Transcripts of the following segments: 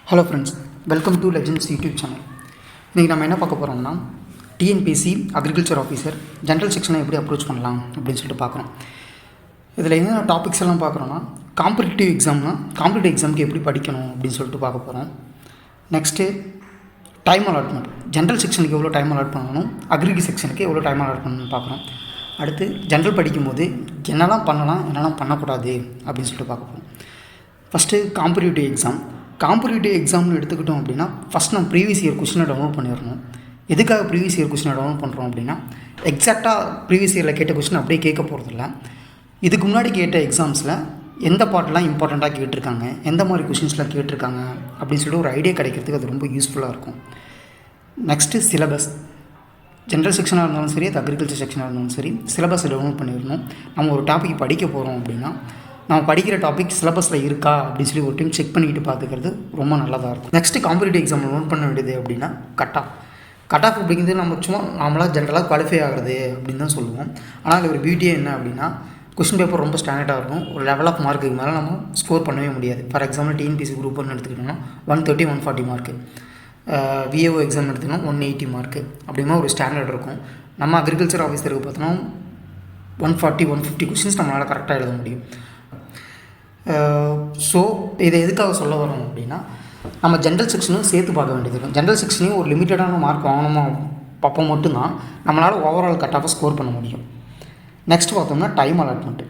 Hello friends, welcome to legends YouTube channel. இன்றைக்கி நம்ம என்ன பார்க்க போகிறோம்னா டிஎன்பிஎஸ்சி அக்ரிகல்ச்சர் ஆஃபீஸர் ஜென்ரல் செக்ஷனை எப்படி அப்ரோச் பண்ணலாம் அப்படின்னு சொல்லிட்டு பார்க்குறோம். இதில் என்னென்ன டாபிக்ஸ் எல்லாம் பார்க்குறோன்னா காம்படிட்டிவ் எக்ஸாமுக்கு எப்படி படிக்கணும் அப்படின்னு சொல்லிட்டு பார்க்க போகிறோம். நெக்ஸ்ட்டு டைம் அலாட்மெண்ட், ஜென்ரல் செக்ஷனுக்கு எவ்வளோ டைம் அலாட் பண்ணணும், அக்ரிகி செக்ஷனுக்கு எவ்வளோ டைம் அலாட் பண்ணணும்னு பார்க்குறோம். அடுத்து ஜென்ரல் படிக்கும்போது என்னெல்லாம் பண்ணலாம் என்னெல்லாம் பண்ணக்கூடாது அப்படின்னு சொல்லிட்டு பார்க்க போகிறோம். ஃபஸ்ட்டு காம்படிட்டிவ் எக்ஸாம்னு எடுத்துக்கிட்டோம் அப்படின்னா ஃபஸ்ட் நம்ம ப்ரீவியஸ் இயர் கொஸ்டினை டவுன்லோட் பண்ணிடணும். எதுக்காக ப்ரீவியஸ் இயர் கொஸ்டினை டவுன்லோட் பண்ணுறோம் அப்படின்னா எக்ஸாக்டாக ப்ரீவியஸ் இயரில் கேட்ட கொஸ்டின் அப்படியே கேட்க போகிறதில்ல. இதுக்கு முன்னாடி கேட்ட எக்ஸாம்ஸில் எந்த பார்ட்லாம் இம்பார்ட்டண்ட்டாக கேட்டிருக்காங்க, எந்த மாதிரி கொஷின்ஸ்லாம் கேட்டிருக்காங்க அப்படின்னு சொல்லிட்டு ஒரு ஐடியா கிடைக்கிறதுக்கு அது ரொம்ப யூஸ்ஃபுல்லாக இருக்கும். நெக்ஸ்ட்டு சிலபஸ், ஜென்ரல் செக்ஷனாக இருந்தாலும் சரி, அது அக்ரிகல்ச்சர் செக்ஷனாக இருந்தாலும் சரி, சிலபஸை டவுன்லோட் பண்ணிடணும். நம்ம ஒரு டாபிக் படிக்க போகிறோம் அப்படின்னா நம்ம படிக்கிற டாபிக் சிலபஸில் இருக்கா அப்படின்னு சொல்லி ஒரு டைம் செக் பண்ணிக்கிட்டு பார்த்துக்கிறது ரொம்ப நல்லதாக இருக்கும். நெக்ஸ்ட்டு காம்படிட்டிவ் எக்ஸாமில் நோட் பண்ண வேண்டியது அப்படின்னா கட் ஆஃப் அப்படிங்கிறது நம்ம சும்மா நார்மலாக ஜென்ரலாக குவாலிஃபை ஆகிறது அப்படின்னு தான் சொல்லுவோம். ஆனால் அது ஒரு பியூட்டியே என்ன அப்படின்னா கொஸ்டின் பேப்பர் ரொம்ப ஸ்டாண்டர்டாக இருக்கும். ஒரு லெவல் ஆஃப் மார்க்குக்கு மேலே நம்ம ஸ்கோர் பண்ணவே முடியாது. ஃபார் எக்ஸாம்பிள் டிஎன்பிஎஸ்சி குரூப் 1 எடுத்துக்கிட்டோம்னா 130 140 மார்க்கு, விஏஓ எக்ஸாம் எடுத்துக்கிட்டோம்னா 180 மார்க்கு அப்படிமா ஒரு ஸ்டாண்டர்ட் இருக்கும். நம்ம அக்ரிகல்ச்சர் ஆஃபீஸருக்கு பார்த்தோன்னா 140 150 கொஸ்டின்ஸ் நம்மளால் கரெக்டாக எழுத முடியும். ஸோ இதை எதுக்காக சொல்ல வரோம் அப்படின்னா நம்ம ஜென்ரல் செக்ஷனும் சேர்த்து பார்க்க வேண்டியது இருக்கும். ஜென்ரல் செக்ஷனையும் ஒரு லிமிட்டடான மார்க் வாங்கணுமா அப்போ மட்டும்தான் நம்மளால் ஓவரால் கட் ஆஃபாக ஸ்கோர் பண்ண முடியும். நெக்ஸ்ட் பார்த்தோம்னா டைம் அலாட்மெண்ட்டு,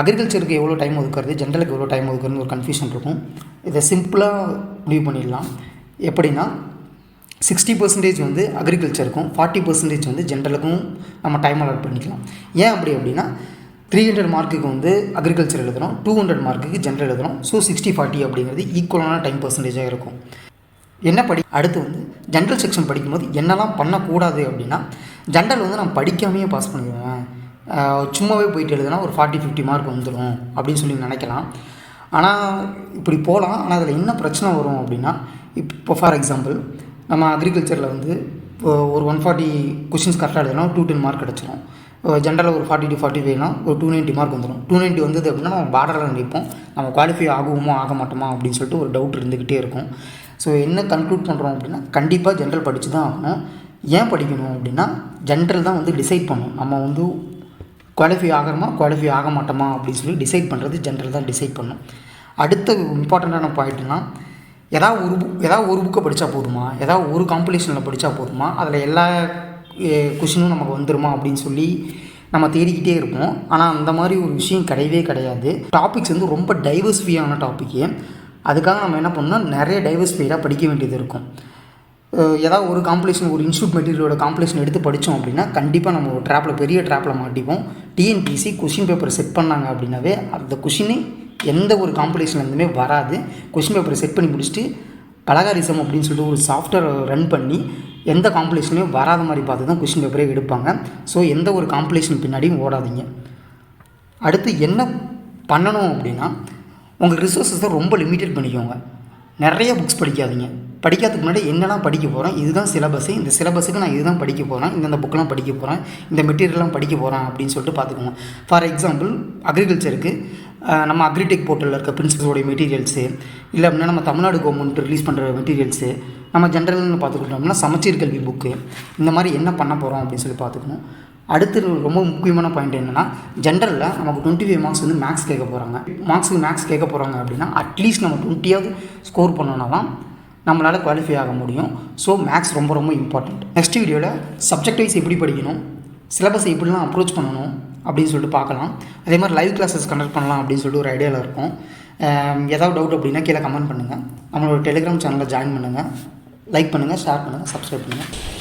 அக்ரிகல்ச்சருக்கு எவ்வளோ டைம் ஒதுக்குறது, ஜென்ரலுக்கு எவ்வளோ டைம் ஒதுக்குறதுன்னு ஒரு கன்ஃபியூஷன் இருக்கும். இதை சிம்பிளாக முடிவு பண்ணிடலாம். எப்படின்னா 60% வந்து அக்ரிகல்ச்சருக்கும் 40% வந்து ஜென்ரலுக்கும் நம்ம டைம் அலாட் பண்ணிக்கலாம். ஏன் அப்படின்னா 300 மார்க்குக்கு வந்து அக்ரிகல்ச்சர் எழுதுகிறோம், 200 மார்க்குக்கு ஜென்ரல் எழுதுகிறோம். ஸோ 60-40 அப்படிங்கிறது ஈக்குவலான டைம் பர்சன்டேஜாக இருக்கும். அடுத்து வந்து ஜென்ரல் செக்ஷன் படிக்கும்போது என்னெல்லாம் பண்ணக்கூடாது அப்படின்னா ஜென்ரல் வந்து நான் படிக்காமையே பாஸ் பண்ணிடுவேன், சும்மாவே போயிட்டு எழுதுனா ஒரு 40-50 மார்க் வந்துடும் அப்படின்னு சொல்லி நினைக்கலாம். ஆனால் இப்படி போகலாம். ஆனால் அதில் என்ன பிரச்சனை வரும் அப்படின்னா இப்போ ஃபார் எக்ஸாம்பிள் நம்ம அக்ரிகல்ச்சரில் வந்து ஒரு 140 கொஷின்ஸ் கரெக்டாக எழுதுனா 210 மார்க் கிடச்சிரும். ஜென்ரலில் ஒரு 40 to 45னா ஒரு 290 மார்க் வந்துடும். 290 வந்தது அப்படின்னா நம்ம பார்டரில் நிற்போம். நம்ம குவாலிஃபை ஆகுவோமோ ஆக மாட்டோமா அப்படின்னு சொல்லிட்டு ஒரு டவுட் இருந்துக்கிட்டே இருக்கும். ஸோ என்ன கன்க்ளூட் பண்ணுறோம் அப்படின்னா கண்டிப்பாக ஜென்ரல் படித்து தான் ஆகணும். ஏன் படிக்கணும் அப்படின்னா ஜென்ரல் தான் வந்து டிசைட் பண்ணணும். நம்ம வந்து குவாலிஃபை ஆக மாட்டோமா அப்படின்னு சொல்லி டிசைட் பண்ணுறது ஜென்ரல் தான் டிசைட் பண்ணணும். அடுத்த இம்பார்ட்டண்ட்டான பாயிண்ட்னா ஏதாவது ஒரு புக்கை படித்தா போதுமா, ஏதாவது ஒரு காம்படிஷனில் படித்தா போதுமா, அதில் எல்லா கொஷினும் நமக்கு வந்துடுமா அப்படின்னு சொல்லி நம்ம தேடிக்கிட்டே இருப்போம். ஆனால் அந்த மாதிரி ஒரு விஷயம் கிடையாது. டாபிக்ஸ் வந்து ரொம்ப டைவர்ஸ்ஃபையான டாப்பிக்கு. அதுக்காக நம்ம என்ன பண்ணோம்னா நிறைய டைவர்ஸ்ஃபைடாக படிக்க வேண்டியது இருக்கும். ஏதாவது ஒரு காம்படிஷன், ஒரு இன்ஸ்டியூட் மெட்டீரியலோட காம்படிஷன் எடுத்து படித்தோம் அப்படின்னா கண்டிப்பாக நம்ம ஒரு பெரிய ட்ராப்பில் மாட்டிப்போம். டிஎன்பிஎஸ்சி கொஷின் பேப்பர் செட் பண்ணாங்க அப்படின்னாவே அந்த கொஷினே எந்த ஒரு காம்படிஷன்லேருந்துமே வராது. கொஷின் பேப்பரை செட் பண்ணி முடிச்சுட்டு பலகாரிசம் அப்படின்னு சொல்லிட்டு ஒரு சாஃப்ட்வேர் ரன் பண்ணி எந்த காம்படிஷன்லையும் வராத மாதிரி பார்த்து தான் கொஷின் பேப்பரே எடுப்பாங்க. ஸோ எந்த ஒரு காம்படிஷன் பின்னாடியும் ஓடாதீங்க. அடுத்து என்ன பண்ணணும் அப்படின்னா உங்கள் ரிசோர்ஸஸை ரொம்ப லிமிட்டட் பண்ணிக்கோங்க. நிறைய புக்ஸ் படிக்காதீங்க. படிக்கிறதுக்கு முன்னாடி என்னெல்லாம் படிக்க போகிறேன், இதுதான் சிலபஸு, இந்த சிலபஸுக்கு நான் இதுதான் படிக்க போகிறேன், இந்த புக்கெலாம் படிக்க போகிறேன், இந்த மெட்டீரியல்லாம் படிக்க போகிறேன் அப்படின்னு சொல்லிட்டு பார்த்துக்கோங்க. ஃபார் எக்ஸாம்பிள் அக்ரிகல்ச்சருக்கு நம்ம அக்ரிடெக் போர்ட்டலில் இருக்க பிரின்சிபலோடைய மெட்டீரியல்ஸு, இல்லை அப்படின்னா நம்ம தமிழ்நாடு கவர்மெண்ட் ரிலீஸ் பண்ணுற மெட்டீரியல்ஸு, நம்ம ஜென்ரல்னு பார்த்துக்கிட்டோம்னா சமச்சீர் கல்வி புக்கு, இந்த மாதிரி என்ன பண்ண போகிறோம் அப்படின்னு சொல்லி பார்த்துக்கணும். அடுத்து ரொம்ப முக்கியமான பாயிண்ட் என்னென்னா ஜென்ரலில் நமக்கு 25 மார்க்ஸ் வந்து மேக்ஸ் கேட்க போகிறாங்க அப்படின்னா அட்லீஸ்ட் நம்ம 20ஆவது ஸ்கோர் பண்ணோன்னா தான் நம்மளால் குவாலிஃபை ஆக முடியும். ஸோ மேக்ஸ் ரொம்ப ரொம்ப இம்பார்ட்டண்ட். நெக்ஸ்ட் வீடியோவில் சப்ஜெக்ட் வைஸ் எப்படி படிக்கணும், சிலபஸை எப்படிலாம் அப்ரோச் பண்ணணும் அப்படின்னு சொல்லிட்டு பார்க்கலாம். அதே மாதிரி லைவ் கிளாஸஸ் கண்டக்ட் பண்ணலாம் அப்படின்னு சொல்லிட்டு ஒரு ஐடியாவில் இருக்கும். ஏதாவது டவுட் அப்படின்னா கீழே கமெண்ட் பண்ணுங்கள். நம்மளோட டெலிகிராம் சேனலில் ஜாயின் பண்ணுங்கள். லைக் பண்ணுங்கள், ஷேர் பண்ணுங்கள், சப்ஸ்கிரைப் பண்ணுங்கள்.